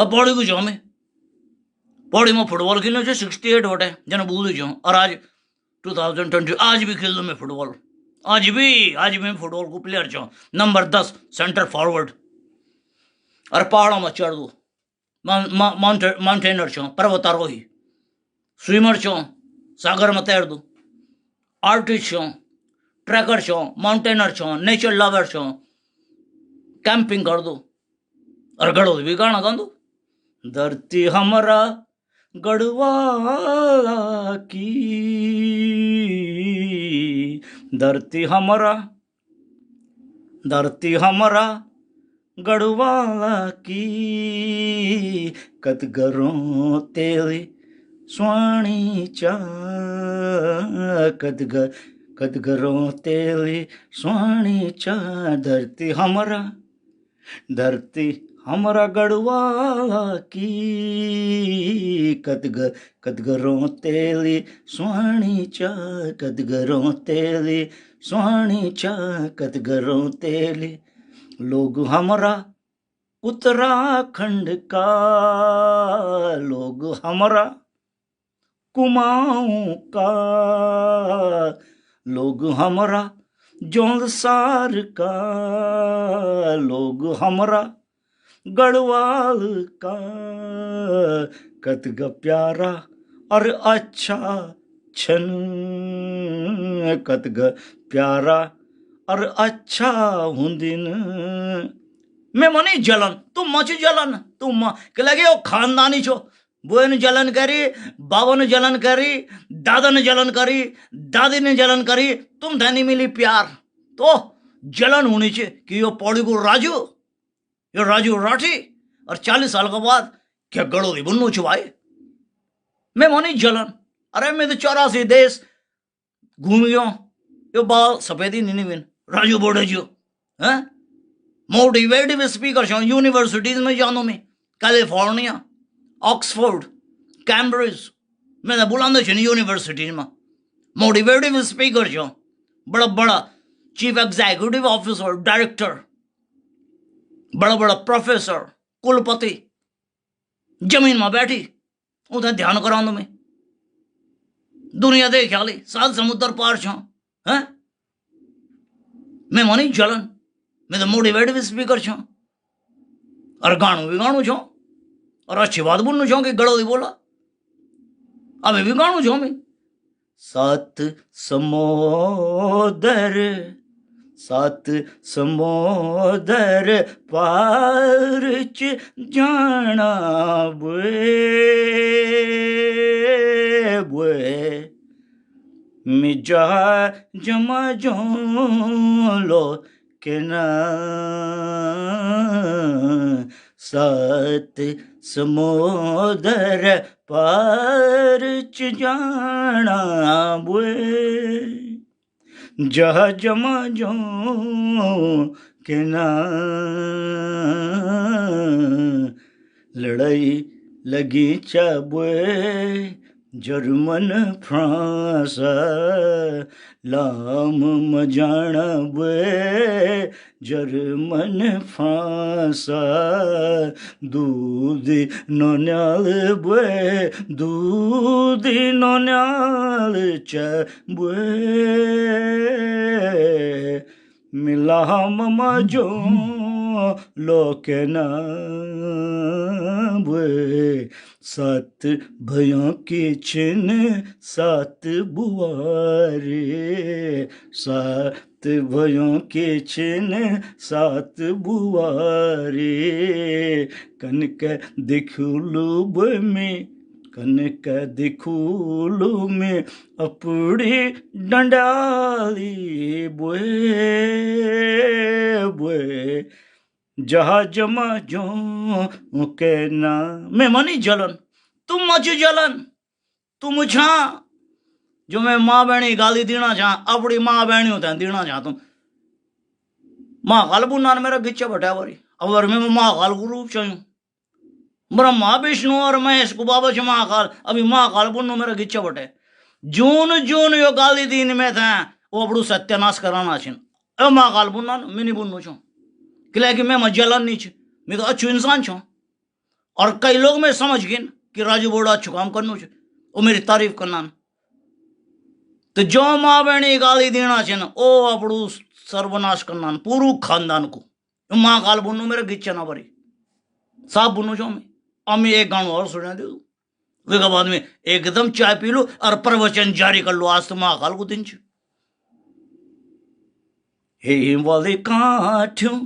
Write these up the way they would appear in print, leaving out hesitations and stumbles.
पौड़ी को छो में पौड़ी में फुटबॉल खेलने 68 वटे जन बोलू छो और आज 2020 आज भी खेल दो मैं फुटबॉल आज भी फुटबॉल को प्लेयर छो नंबर 10 सेंटर फॉरवर्ड और पहाड़ों में चढ़ दो माउंटेनर छो पर्वतारोही स्विमर छो सागर में तैर दो आर्टिस्ट छो ट्रैकर छो माउंटेनर छो नेचर लवर छो कैंपिंग कर दो और गढ़ो भी गाना गा दो धरती हमारा गढ़वाला की धरती हमारा गढ़वाला की कदगरों तेरी स्वाणी चा कदगरों तेरी स्वाणी चा धरती हमारा गढ़वाला की कदगरों तेरी स्वाणी चा कदगरों तेरी स्वाणी चा कदगरों तेरी लोग हमारा उत्तराखंड का लोग हमारा कुमाऊं का लोग हमारा जौनसार का लोग हमारा गढ़वाल का कदग प्यारा और अच्छा छन कदग प्यारा और अच्छा हुंदिन मैं मनी जलन तुम मच जलन तुम के लगे ओ खानदानी छो बुआ ने जलन करी बाबा ने जलन करी दादा ने जलन करी दादी ने जलन करी तुम धनी मिली प्यार तो जलन होनी चाहिए कि यो पौड़ी को राजू राठी और 40 साल के बाद क्या गड़ो दी बुन्नू छुपाए मैं मनी जलन अरे मैं तो 84 देश घूम गयो यो बाल सफेदी नहीं बिन राजू बोर्डे जो हैं मोटिवेटिव स्पीकर छो यूनिवर्सिटीज में जानो में कैलिफोर्निया ऑक्सफोर्ड कैम्ब्रिज मैं बुलांदे छो यूनिवर्सिटीज में मोटिवेटिव स्पीकर छो बड़ा चीफ एग्जीक्यूटिव ऑफिसर डायरेक्टर बड़ा प्रोफेसर कुलपति जमीन में बैठी उधर ध्यान करा में दुनिया देख ख्याली 7 समुद्र पार छो हैं मैं मनी जलन मैं तो मोटिवेटिव स्पीकर छो और गाणु छो और अच्छी बात बोलू छो कि गड़ो बोला अभी भी गाणु छो मैं 7 समुद्र पार च जाना बुए मिजा जमा जो लो के ना 7 समुद्र पार च जाना बुए जहा जमा जो के ना लड़ाई लगी चाबुए जर्मन फ्रांस लाम मजाना बुए जर्मन फ्रांस दूध नोन्याल बुए दूध नोन्याल च बुए मिला ममा जो लोके ना बुए 7 भयों की चिन्ह 7 बुआरे 7 भयों के चिन्ह 7 बुआरे कनक दिखुलू में अपनी डंडाली बुए जहा जमा जो के ना मैं मनी जलन तुम मच जलन तुम छा जो मैं माँ बहनी गाली देना चाह अपनी माँ बहनी होता है देना चाह तुम माँ काल बुना मेरा गिच्चा बटा वरी अवर मैं माँ काल को रूप चाहिए ब्रह्मा विष्णु और महेश को बाबा छ माँ काल अभी माँ काल बुनो मेरा गिच्चा बटे जून यो गाली दीन में था वो अपड़ू सत्यानाश कराना छिन ए माँ काल बुना मिनी बुनो छो कि मैं जलन नहीं मैं तो अच्छू इंसान छो और कई लोग मैं समझ गए कि राजू बोड़ा अच्छु काम करना चाहिए, वो मेरी तारीफ करना। तो जो माँ बहनी गाली देना चाहिए ना, ओ अपड़ू सर्वनाश करना पूरू खानदान को। माँ गाल बुनू मेरे गिच्चा ना भरी साफ बुनू जो मैं अम्मी एक गाणु और सुना दे वे बाद में एकदम चाय पी लो और प्रवचन जारी कर लो। आज तो माँ गाल को दिन छ हे वाले काठ्यों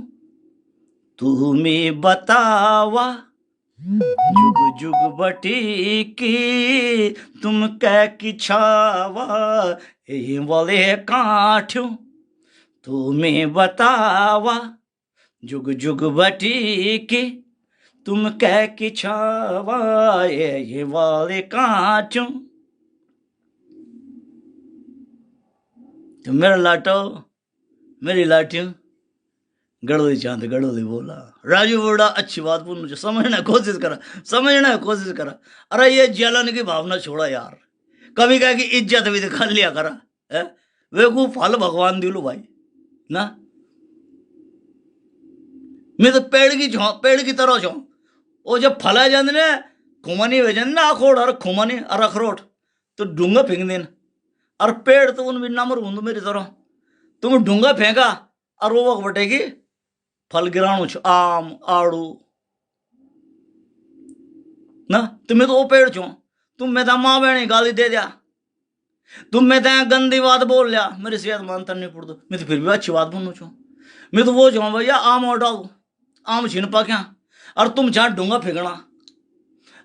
तुम्हें बतावा जुग जुग बटी की तुम कह की छावा। हे वाले काठ्यों तुम्हें बतावा जुग जुग बटी की तुम कह की छावा। ये वाले काठ्यों तो मेरा लाटो मेरी लाठियों गड़ोली चांद गड़ोली बोला। राजू बोड़ा अच्छी बात बोल, मुझे समझना कोशिश करा। अरे ये जलन की भावना छोड़ा यार, कभी कह की इज्जत भी दिखा लिया करा है? वे को फल भगवान दिलो भाई ना। मैं तो पेड़ की तरह छो, वो जब फला जाते ने खुमानी भेजन ना अखोड़ और खुमानी और अखरोट तो डूंगा फेंक देना। और पेड़ तो उन भी नमर हूं मेरी तरह, तुम डूंगा फेंका और वो वक्त बटेगी फल गिराणु छ आम आड़ू ना। तुम्हें तो वो पेड़ छो, तुम मैं तो माँ बहनी गाली दे दिया, तुम मैं तो गंदी बात बोल लिया, मेरी सेहत मानता नहीं पड़ दो। मैं तो फिर भी अच्छी बात बोलू छो। मैं तो वो छो भैया आम और डालू आम छिन पा क्या, और तुम जहाँ डूंगा फेंकना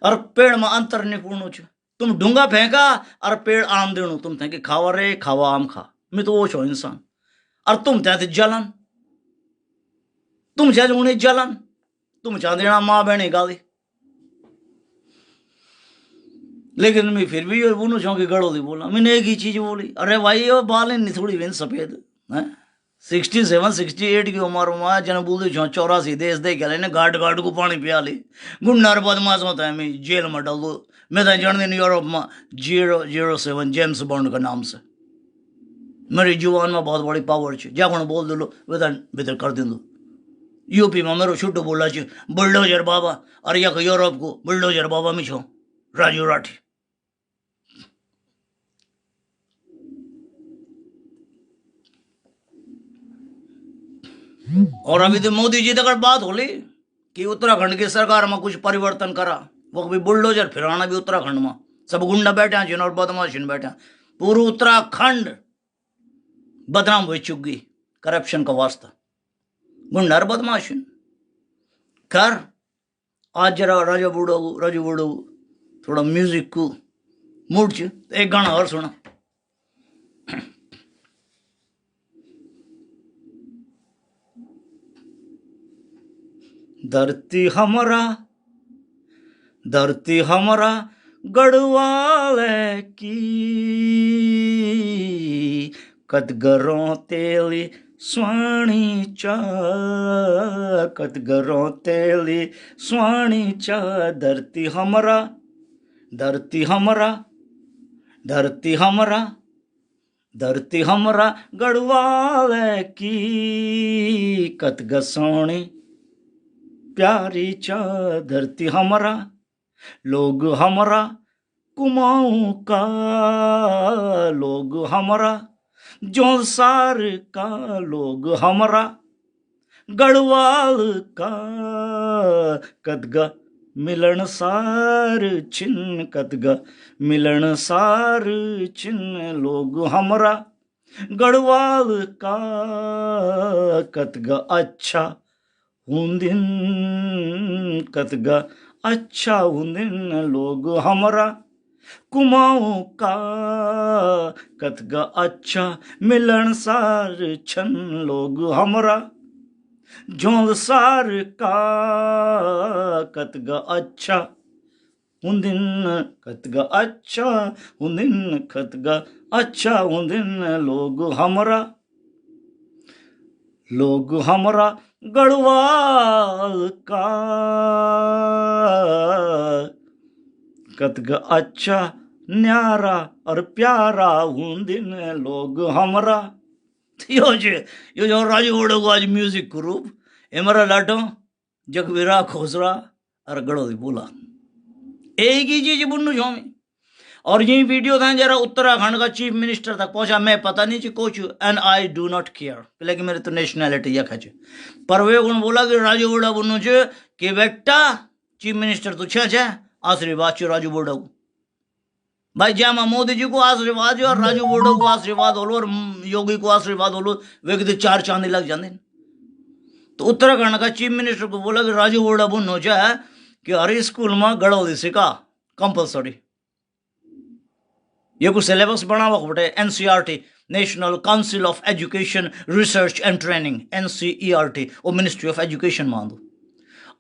और पेड़ में अंतर नहीं पूर्ण छ। तुम डूंगा फेंका और पेड़ आम देणु, तुम थे कि खावा रे खावा आम खा। मैं तो वो छो इंसान, और तुम थे जलन, तुम चाहे उन्हें जलन, तुम चाह देना माँ बहनी गाली। लेकिन मैं फिर भी ये बोलू छो कि गड़ोली बोला। मैंने एक ही चीज बोली, अरे भाई ये बाल नहीं थोड़ी बिन सफेद है। 67 68 की उम्र में जन बोलते छो 84 देश दे के गाट गाट को पानी पिया ली गुंडार बदमाश होता है। मैं जेल में डाल दो, मैं तो जन दिन यूरोप में 007 जेम्स बॉन्ड का नाम से। मेरी जुबान में बहुत बड़ी पावर है, जाको बोल दो वेतन भीतर कर दे दो। यूपी में मेरे छुट्टू बोला छ बुलडोजर बाबा, और या यूरोप को बुलडोजर बाबा में छो राजू राठी। और अभी तो मोदी जी तक बात हो ली कि उत्तराखंड की सरकार में कुछ परिवर्तन करा, वो भी बुलडोजर फिराना भी उत्तराखंड में सब गुंडा बैठे जिन और बदमाशी बैठे। पूरा उत्तराखंड बदनाम हो चुकी करप्शन का वास्ता गुंडार बदमाशी। खैर आज जरा राजू बूढ़ो थोड़ा म्यूजिक को मूड च एक गाना और सुना। धरती हमारा गढ़वाले की कदगरों तेली स्वाणी चा, कदगरों तेली स्वाणी चा। धरती हमारा गढ़वाले की कदग सोनी प्यारी चा। धरती हमारा लोग हमारा कुमाऊं का, लोग हमारा जौनसार का, लोग हमारा गढ़वाल का कदगा मिलन सार छिन, कदगा मिलन सार छिन। लोग हमारा गढ़वाल का कदगा अच्छा हुंदिन, कदगा अच्छा हुंदिन। लोग हमारा कुमाऊं का कदगा अच्छा मिलन सार छन। लोग हमारा जौनसार का कदगा अच्छा हुंदिन, कदगा अच्छा हुंदिन, कदगा अच्छा हुंदिन। लोग हमारा गढ़वाल का कदगा अच्छा न्यारा और प्यारा हुंदिन। लोग हमारा यो जो राजू बोड़ो को आज म्यूजिक ग्रुप एमरा लाटो जगवीरा खोसरा और गड़ोदी बोला एक ही चीज बुन्नू छो में। और यही वीडियो था जरा उत्तराखंड का चीफ मिनिस्टर तक पहुंचा, मैं पता नहीं ची coach and I do not care लेकिन मेरे तो नेशनैलिटी यह खचे। पर वे उन बोला कि राजू बोड़ा बुन्नू च कि बेटा चीफ मिनिस्टर तो छे आशीर्वाद चो राजू बोड़ा को। भाई जहाँ मोदी जी को आशीर्वाद और राजू बोड़ा को आशीर्वाद होलो और योगी को आशीर्वाद होलो वे कहते 4 चांदी लग जाते। तो उत्तराखंड का चीफ मिनिस्टर को बोला कि राजू बोड़ा बुन्नू च कि हर स्कूल में गड़ोदी सिखा कंपलसरी। ये कुछ सिलेबस बनावा बटे NCERT national council of education research and training NCERT और मिनिस्ट्री ऑफ एजुकेशन मान दो।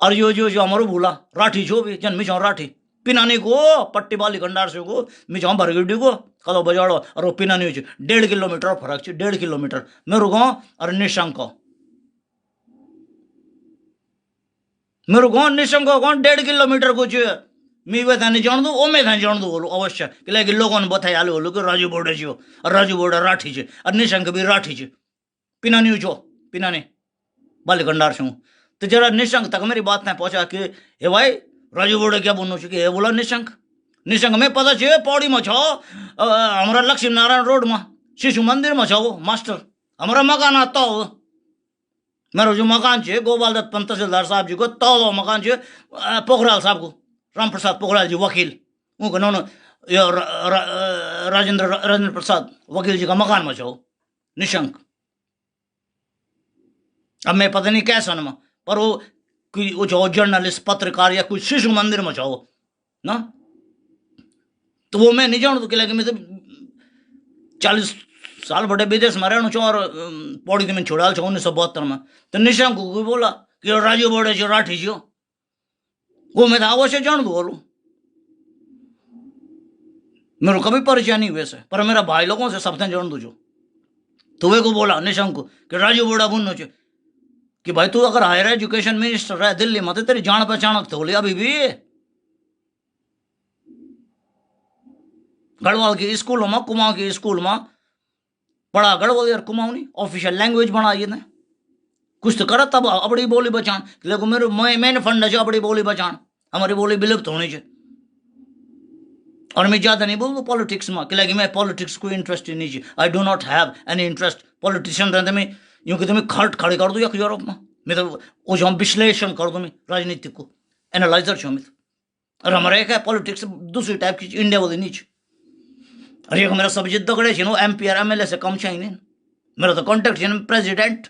और यो जो जो हमारो भूला राठी जो भी जन मिचाओ राठी पिनानी को पट्टी बाली कंडार से को मिचाओ भरगिड्डी को कदो बजाड़ो और वो पिनानी 1.5 किलोमीटर फर्क 1.5 किलोमीटर मेरे गाँव और निशंक मेरे गाँव निशंक कौन 1.5 किलोमीटर कुछ मी वे थाने जान दो ओ मैं थाने जान दो बोलो अवश्य कि लेकिन लोगों ने बताया आलो बोलो कि राजू बोड़ा जो और राजू बोड़ा राठी छे और निशंक भी राठी छे पिनानी जो पिनानी बाली कंडार से तो जरा निशंक तक मेरी बात नहीं पहुंचा कि हे भाई राजू बोड़ा क्या बोलना चाहिए हे बोला निशंक निशंक में पता चाहिए पौड़ी में छो हमारा लक्ष्मी नारायण रोड में शिशु मंदिर में छो मास्टर हमारा मकान आता हो मेरा जो मकान है गोपाल दत्त पंत तहसीलदार साहब जी को तो मकान है पोखराल साहब को राम प्रसाद पोखराल जी वकील उनको नौन राजेंद्र प्रसाद वकील जी का मकान में छो निशंक। अब मैं पता नहीं कैसा न पर वो जो जर्नलिस्ट पत्रकार या कुछ शिशु मंदिर में छो ना तो वो मैं नहीं जानू तो कि मैं तो 40 साल बड़े विदेश में रहना छो और पौड़ी के मैं छोड़ा छो 1972 में। तो निशंक को बोला कि राजू बोड़े जो राठी जो वो मैं था अवश्य जान दो बोलू मेरे कभी परिचय नहीं वैसे पर मेरा भाई लोगों से सबसे जान दो जो। तो वे को बोला निशंक को कि राजू बोड़ा बुन्नो चे कि भाई तू अगर हायर एजुकेशन मिनिस्टर है दिल्ली में तो तेरी जान पहचान तो बोली अभी भी गढ़वाल के स्कूलों में कुमाऊं के स्कूल में पढ़ा गढ़वाल यार कुमाऊं नहीं ऑफिशियल लैंग्वेज बनाई ने कुछ तो करा तब अपनी बोली बचान देखो मेरे मैंने फंड है अपनी बोली बचान हमारी बोली विलुप्त होनी चाहिए। और मैं ज़्यादा नहीं बोलूँ पॉलिटिक्स में कि मैं पॉलिटिक्स को इंटरेस्ट नहीं चाहिए I do not have any interest politician रहते मैं यूँ कहते मैं खट खड़े कर दूँ या यूरोप में मैं तो वो जो हम विश्लेषण कर दूँ मैं राजनीतिक को एनालाइजर छो मैं और हमारा एक है पॉलिटिक्स दूसरी टाइप की इंडिया वाली नीचे। अरे एक मेरा सब्जेक्ट दगड़े छे MP और MLA से कम चाहिए नहीं मेरा तो कॉन्टेक्ट है प्रेसिडेंट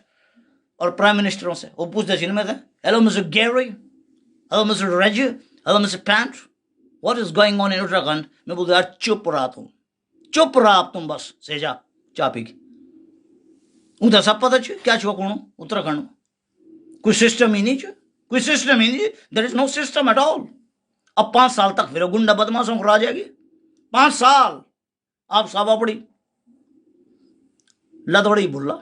और प्राइम मिनिस्टरों से वो पूछते छे मैं hello mister Gary hello mister Reggie hello mister Pant what is going on in Uttarakhand. मैं बोलता यार चुप रहा तुम बस से जा चा पी उधर सब पता छे क्या छो कौन उत्तराखंड कोई सिस्टम ही नहीं कोई सिस्टम ही नहीं there is no system at all. अब 5 साल तक फिर गुंडा बदमाशों को आ जाएगी 5 साल आप सब अपनी लदवड़ी भूला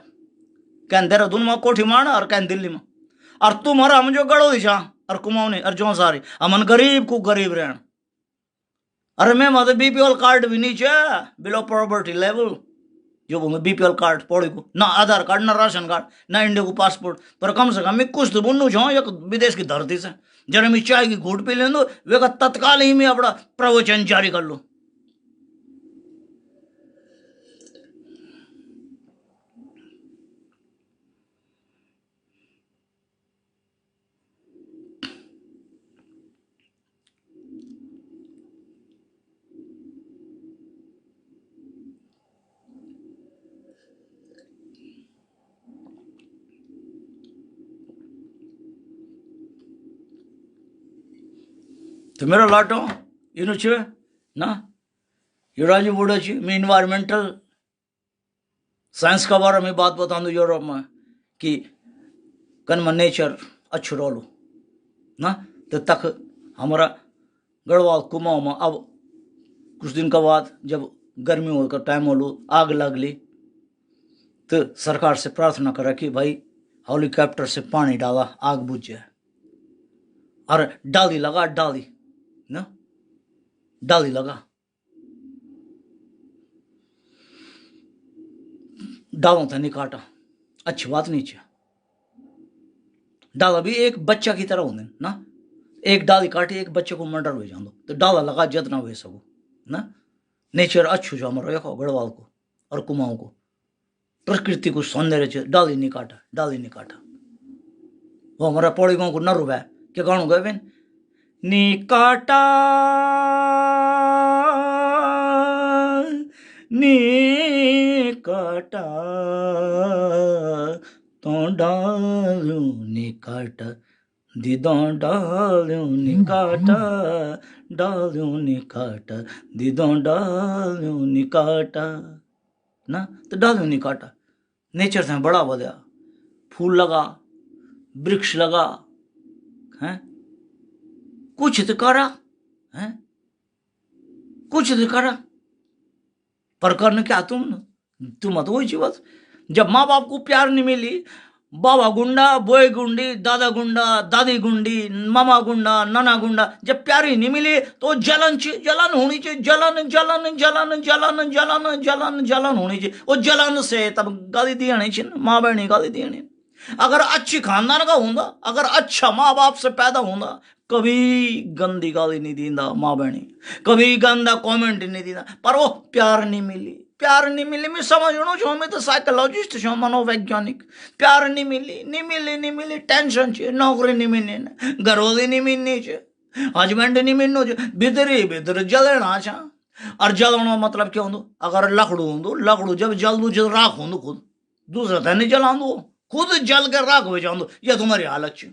कहन देहरादून में कोठी मारना और कहन दिल्ली में और तुम्हारा हम जो गड़ो दिशा और कुमाऊनी और जो सारी हमन गरीब को गरीब रहना। अरे मैं मतलब BPL कार्ड भी नीचे बिलो पॉवर्टी लेवल जो बोलूँ BPL कार्ड पौड़ी को ना आधार कार्ड ना राशन कार्ड ना इंडिया को पासपोर्ट पर कम से कम मैं कुछ तो बुनू छो एक विदेश की धरती से जरा मैं चाय की घूट पी लें वे का तत्काल ही मैं अपना प्रवचन जारी कर लूँ। तो मेरा लाटो इन ना ये राजू बूढ़ा मैं इन्वायरमेंटल साइंस का बारे में बात बता दूँ यूरोप में कि कन में नेचर अच्छो रोलो ना तो तक हमारा गढ़वाल कुमाऊं में अब कुछ दिन के बाद जब गर्मी होकर टाइम हो आग लगली तो सरकार से प्रार्थना करा कि भाई हेलीकॉप्टर से पानी डाला आग बुझ जाए और डाली लगा डाली ना डाली लगा डालों था नहीं काटा अच्छी बात नहीं चाहिए डाला भी एक बच्चा की तरह होने ना एक डाली काटी एक बच्चे को मर्डर हो जाओ तो डाला लगा जितना हुए सको ना। नेचर अच्छू जो हमारा देखो गढ़वाल को और कुमाऊं को प्रकृति को सौंदर्य डाली नहीं काटा डाली नहीं काटा। वो हमारा पौड़ी गाँव को नर है क्या गाणु गए बेन नी काटा नी काटा तो डालू नी काटा दिदों डालू नी काटा डालू नी काटा दिदों डालू नी काटा ना तो डालू नी काटा। नेचर से बड़ा बढ़िया फूल लगा वृक्ष लगा है कुछ तो करा है कुछ तो करा पर करने क्या तुम तो वही बात। जब माँ बाप को प्यार नहीं मिली बाबा गुंडा बोए गुंडी दादा गुंडा दादी गुंडी मामा गुंडा नाना गुंडा जब प्यार ही नहीं मिली तो जलन जलन होनी चाहिए जलन जलन जलन जलन जलन जलन जलन होनी चाहिए। वो जलन से तब गाली दी आनी चाहिए माँ बहनी गाली दी आनी। अगर अच्छी खानदान का होंदा अगर अच्छा माँ बाप से पैदा होंदा कभी गंदी गाली नहीं दींदा माँ बहनी कभी गंदा कमेंट नहीं दींदा। पर वो प्यार नहीं मिली मैं समझणो छो मैं तो साइकोलॉजिस्ट छो मनोवैज्ञानिक। प्यार नहीं मिली टेंशन छे नौकरी नहीं मिलनी घरवाली नहीं मिलनी छे हस्बैंड नहीं मिलनो छे भीतर जलना छा। और जलना मतलब क्या होंदो अगर लकड़ू जब जलदू जब राख होंदो खुद दूसरा था नहीं जलांदो खुद जल कर राख हो जाओ यह तुम्हारी हालत छे।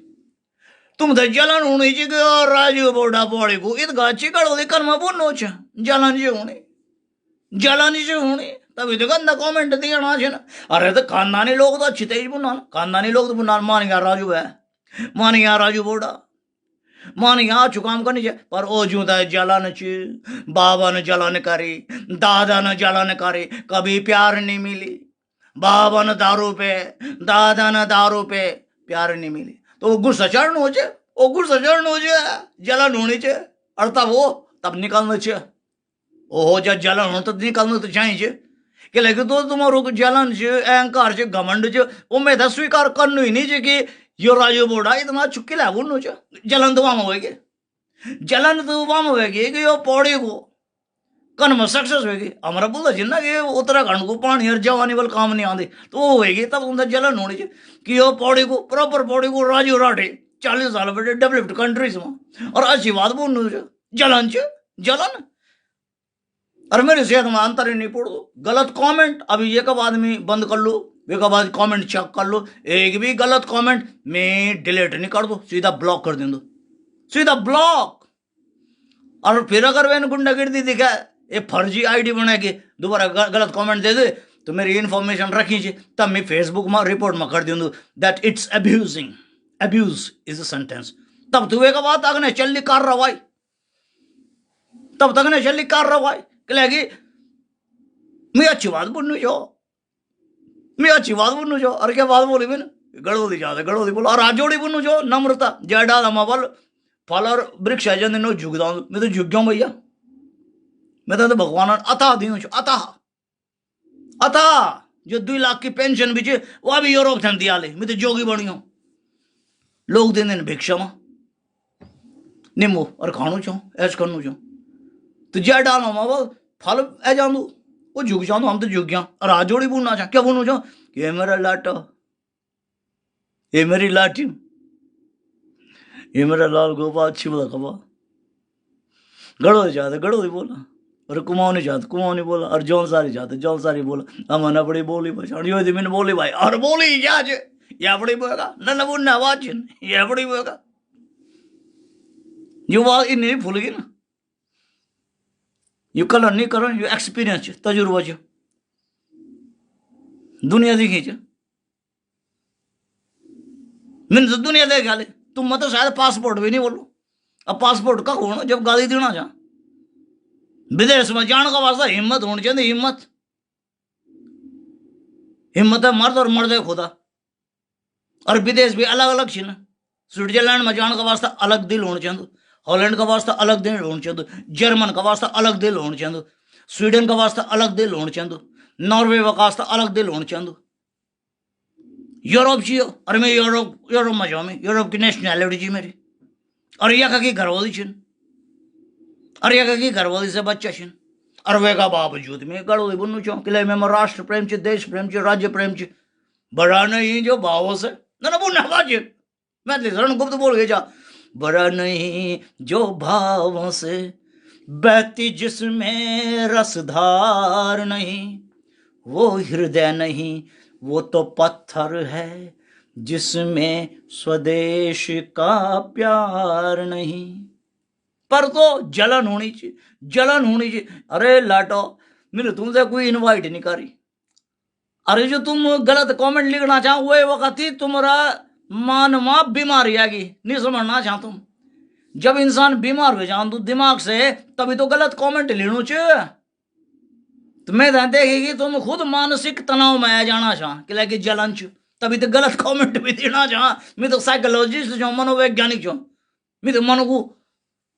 तुम तो जलन होनी चाहिए और राजू बोडा पौड़ी को ईदगा चिकड़ लेकर मैं बोनो छे जलन जी होनी तभी तो गंदा कमेंट दिया छे ना। अरे तो खानदानी लोग तो अच्छी तेज बुना खानदानी लोग तो बुना मान गया राजू है मान गया राजू बोडा मान गया चुकाम करनी चाहिए। पर ओ जूता जलन च बाबा ने जलन करी दादा ने जलन करी कभी प्यार नहीं मिली। बाबा ने दारू पे दादा ने दारू पे प्यार नहीं मिली तो वो गुस्सा चढ़न हो जाए जलन होनी चाहिए। और तब निकलना चाहिए ओहो जब जलन हो तो निकलना तो चाहिए कि लेकिन तो तुम्हारो जलन से अहंकार से घमंड से वो मैं तो स्वीकार करना ही नहीं चाहिए कि यो राजू बोड़ा इतना चुक्की ला बोलना चाहिए। जलन तो वहां होगी कि यो पौड़ी को कन में सक्सेस होगी हमारा बोलता जी ना कि उत्तराखंड को पानी और जवानी वाल काम नहीं आती तो वो होगी तब उनका जलन होनी चाहिए कि यो पौड़ी को प्रॉपर पौड़ी को राजू राठे 40 साल बैठे डेवलप्ड कंट्रीज में और अच्छी बात बोलना चाहिए जलन। और मेरी सेहत में अंतर ही नहीं पड़ दो गलत कमेंट अभी ये कब आदमी बंद कर लो वे कब बाद कमेंट चेक कर लो एक भी गलत कमेंट मैं डिलीट नहीं कर दो सीधा ब्लॉक कर दो सीधा ब्लॉक। और फिर अगर वैन गुंडागिर्दी दिखा ये फर्जी आईडी बना के दोबारा गलत कमेंट दे दे तो मेरी इन्फॉर्मेशन रखी चाहिए तब मैं फेसबुक में रिपोर्ट में कर दूँ that it's abuse is a sentence. तब तो एक बात अगने चल कार्रवाई तब तक ने चल कार्रवाई लगी मैं अच्छी बात बोलूँ जो और क्या बात बोली मैंने गड़ोली बोलो और आजोड़ी बोलूँ जो नम्रता जय डाल मल फल और वृक्ष है जन झुक दाऊ मैं तो झुक जाऊँ भैया मैं तो भगवान अतः दी अतः जो 2 लाख की पेंशन भी है वह भी यूरोप थे दिया ले मैं तो जोगी बनी हूँ लोग देने भिक्षा में निम्बो और खाणु छो ऐश करनू छो तो जय डालो माँ फल ए जाऊँ वो झुक जाऊँ हम तो झुक गया और आज जोड़ी बोलना चाह क्या बोलूँ छो ये मेरा लाटा ये मेरी लाठी ये मेरा लाल गोपाल अच्छी बोला कबा गड़ोली बोला और कुमाऊनी जाते कुमाऊनी बोला और जौनसारी जाते जौनसारी बोला हम अपनी बोली पछाड़ यो मैंने बोली भाई और बोली जाज या बड़ी बोएगा न बोलने आवाज ये बड़ी बोएगा जो बात इन नहीं भूल गई ना यू कलर नहीं करो यू एक्सपीरियंस तजुर्बा जो दुनिया देखी छ मैंने तो दुनिया देख गाली तुम मतलब शायद पासपोर्ट भी नहीं बोलो अब पासपोर्ट का होना जब गाली देना जा विदेश में जाने का वास्ता हिम्मत होनी चाहिए हिम्मत है मर्द और मर्द है खुदा। और विदेश भी अलग अलग ना स्विट्जरलैंड में जाने का वास्ता अलग दिल होना चाहिए हॉलैंड का वास्ता अलग दिल होना चाहिए जर्मन का वास्ता अलग दिल होना चाहिए स्वीडन का वास्ता अलग दिल होना चाहिए नॉर्वे का वास्ता अलग दिल होना चाहिए यूरोप चाहिए और मैं यूरोप में जाऊँ यूरोप की नेशनैलिटी जी मेरी और यह की घरवाली छिन और यह की घरवाली से बच्चा छिन और वे का बावजूद में गड़ोली बुन्नु चो किले में राष्ट्र प्रेम च देश प्रेम च राज्य प्रेम च बड़ा नहीं जो भावों से ना बुन्ना बाजे मैं रण गुप्त बोल गया बड़ा नहीं जो भावों से बहती जिसमें रसधार नहीं वो हृदय नहीं वो तो पत्थर है जिसमें स्वदेश का प्यार नहीं। पर तो जलन होनी चाहिए, जलन होनी चाहिए। अरे लाटो मैंने तुमसे कोई इनवाइट नहीं करी, अरे जो तुम गलत कमेंट लिखना चाहो वही वक्त ही तुम्हारा मानवा बीमारी आएगी, नहीं समझना चाह तुम। जब इंसान बीमार हो जाओ दिमाग से तभी तो गलत कमेंट लेना चाहिए। तो मैं देखेगी तुम खुद मानसिक तनाव में आ जाना चाह कि लगे जलन च तभी तो गलत कमेंट भी देना चाह। मैं तो साइकोलॉजिस्ट जो मनोवैज्ञानिक जो मैं तो मन को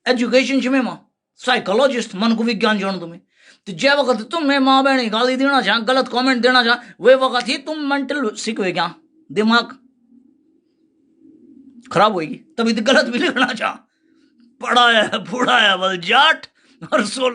एजुकेशन च में साइकोलॉजिस्ट मन को विज्ञान जान तुम्हें। तो जय वक्त तुम मैं माँ बहन गाली देना चाह गलत कमेंट देना चाह वे वक्त ही तुम मेंटल सिक हो गया, दिमाग खराब होगी तभी तो गलत भी लिखना चाह। पढ़ा है बल जाट और 16